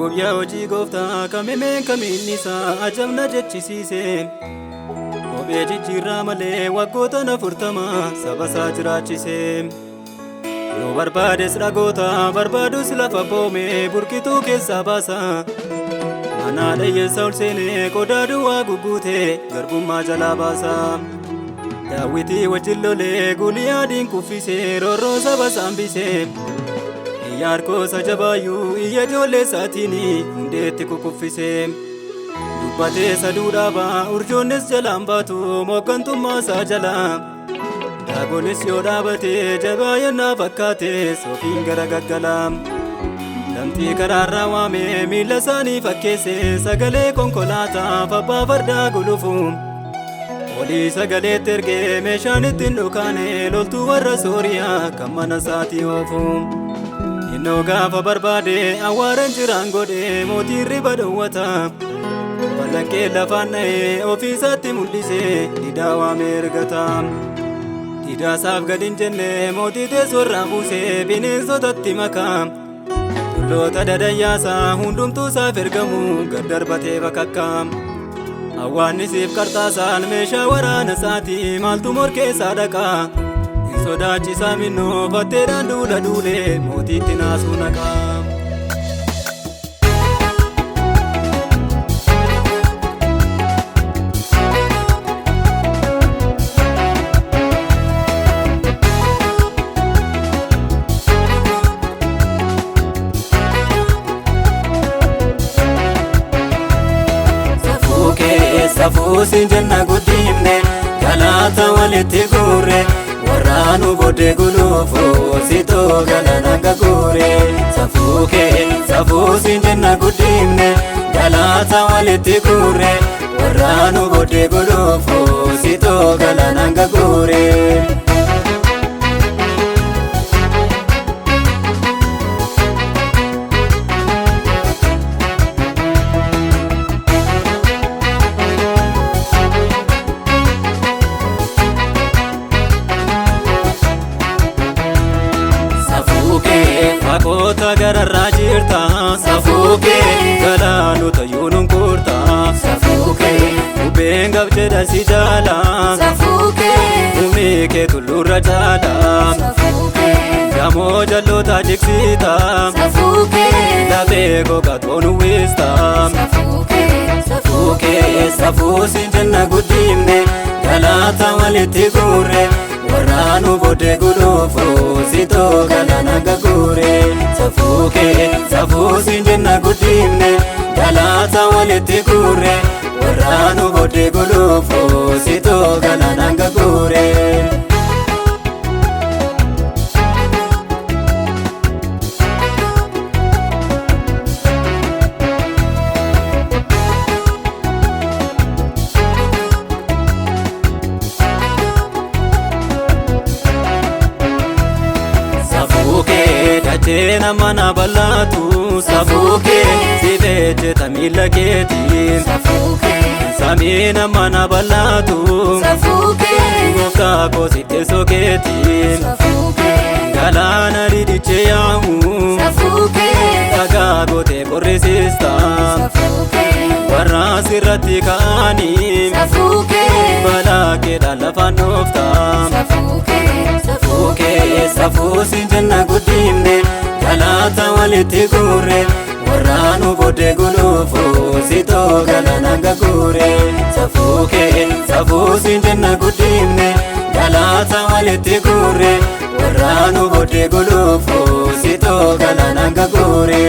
guyyaa hojii gooftaa kamimeen kaminnisa ajabna jechisiise. Kophee jijjiirraa malee waggoota 40 saba isaa jiraachise. Yoo barbaades dhagoota barbaadus lafa boome burqituu keessaa baasa. Mana dhiyyeessa ol seenee qodaa duwwaa gugguute garbummaa jalaa baasa. Daawwitii wajjin lolee Goliyaadin kuffisee roorroo saba hambisee. Yaarkoosa jabaayyuu iyya ijoollee isaatiin hundeetti kukuffisee. Dubbatee saduu dhaabaa urjoonnis jalaan baatu mooggantummaa isaa jalaa. Daagonis yoo dhaabatee jabaayannaa fakkaate sofiin gara gaggalaa. Lamxii karaarraa waamee miila isaanii fakkeessee sagalee konkolaataaf abbaa fardaa gulufu. Olii sagaleetti ergee meeshaan ittiin dhukaane loltuu warra Sooriyaa kan mana isaatii oofu. Innoo gaafa barbaade awwaaran jiraan godhe mootiin riba dhowwata. Ballaqqee lafaan dha'ee ofiisaatti mul'isee didaa waamee ergata. Didaa isaaf gad hin jenne mootii teessoorraa buusee bineensotatti makaa. Tulloota dadayyaasaa hundumtuu isaaf ergamu gad darbatee bakakka. Awwaannisiif qarxaasaan meeshaa waraana isaatii maaltu morkeessaa dhaqaa. Sodaachisaa minnoo fatteedhaan duula duulee mootiitti naasuu naqaa. Safuu siin jenna guddifne galaata walitti guurre. Waraanu boodee guluufu sitoo galaananga guure. Safuu siin jenna guddifne galaata walitti guurre. Waraanu boodee guluufu sitoo galaananga guure. Fagoota gararraa jirta Safuukee galaanota yuunuun kurta Safuukee bubbeen gab jedha si jaala Safuukee humni kee tulluurra jaala Safuukee gamoo jalloota jigsita Safuukee lafee gogaa toonu wiista Safuukee Safuu siin jenna guddifne galaata walitti guurre. Waraanu boodee guluufu sitoo galaananga guure. Safuu siin jenna guddifne galaata walitti guurre. Waraanu boodee guluufu sitoo galaananga guure. Jeena mana bal'aatu Safuukee sibee jeeta miila keetiin Safuukee samiina mana bal'aatu Safuukee gooftaa koo sitteessoo keetiin Safuukee galaana diddichee yaa'u Safuukee dhagaa gootee qorrisiista Safuukee warra sirratti ka'anii Safuukee balaa keedhaan lafaan dhoofta Safuukee Safuu siin jenna guddifne galaata walitti guurre. Waraanu boodee guluufu sitoo galaananga guure. Safuu siin jenna guddifne galaata walitti guurre. Waraanu boodee guluufu sitoo galaananga guure.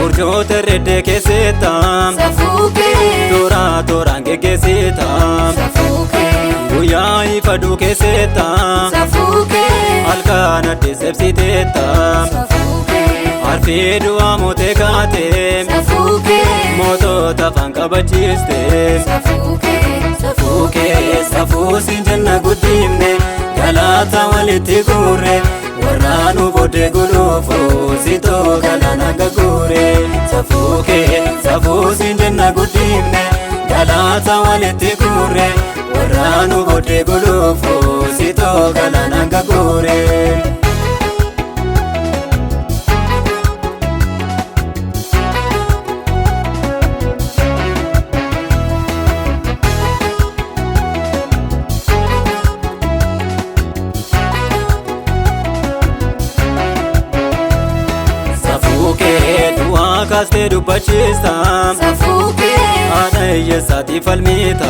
Urjoota reddee keessetta Safuukee tooraan geggeessita Safuukee guyyaa ifaduu keessetta Safuukee halkan adde sebsiteetta Safuukee arfii du'aa mootee kaatee Safuukee mootota afaan qabachiiste Safuukee Safuu siin jenna guddifne galaata walitti guurre. warraanu boodee guluufu sitoo galaana gaguure. Safuu siin jenna guddifne galata walitti guure warraanu boodee guluufu sitoo galaana gaguure. Kaastee dubbachiista haadha hiyyeessaatti falmiita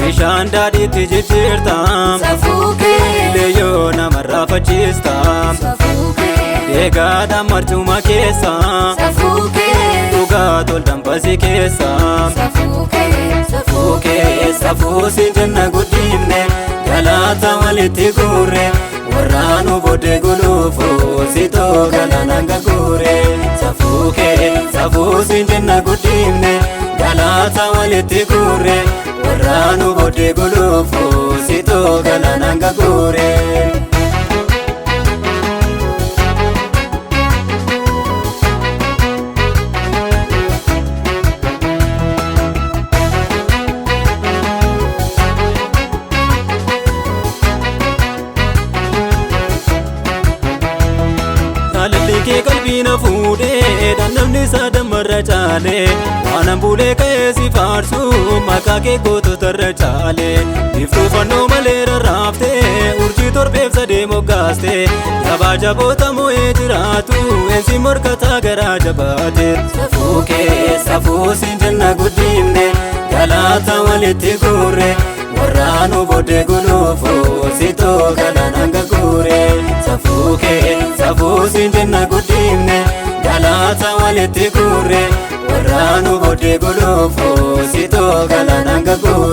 bishaan daadhiitti jijjiirta leeyyoo namarraa fachiista deegaadhaan marcuma keessa dhugaa tol dambasii keessa. Safuu siin jenna guddifne galata walitti guure warraanu boodee guluufu sitoo galaana gaguure. Safuu siin jenna guddifne galata walitti guure warraanu boodee guluufu sitoo galaana gaguure. Kee qalbiina fuudhee namni isaa dammarra caalee waan buulee ka'ee si faarsu maqaa kee goototarra caalee biftuu fannoo malee rarraaftee urjii torbeef sadee moggaaste gabaa jaboota moo'ee jiraatu eensi morkataa garaa jabaate. Safuu siin jenna guddifne galata walitti guure warraanu boodee guluufu sitoo galaana gaguure. Safuu siin jenna guddifne galata walitti guure warraanu boodee guluufu sitoo galaana gaguure.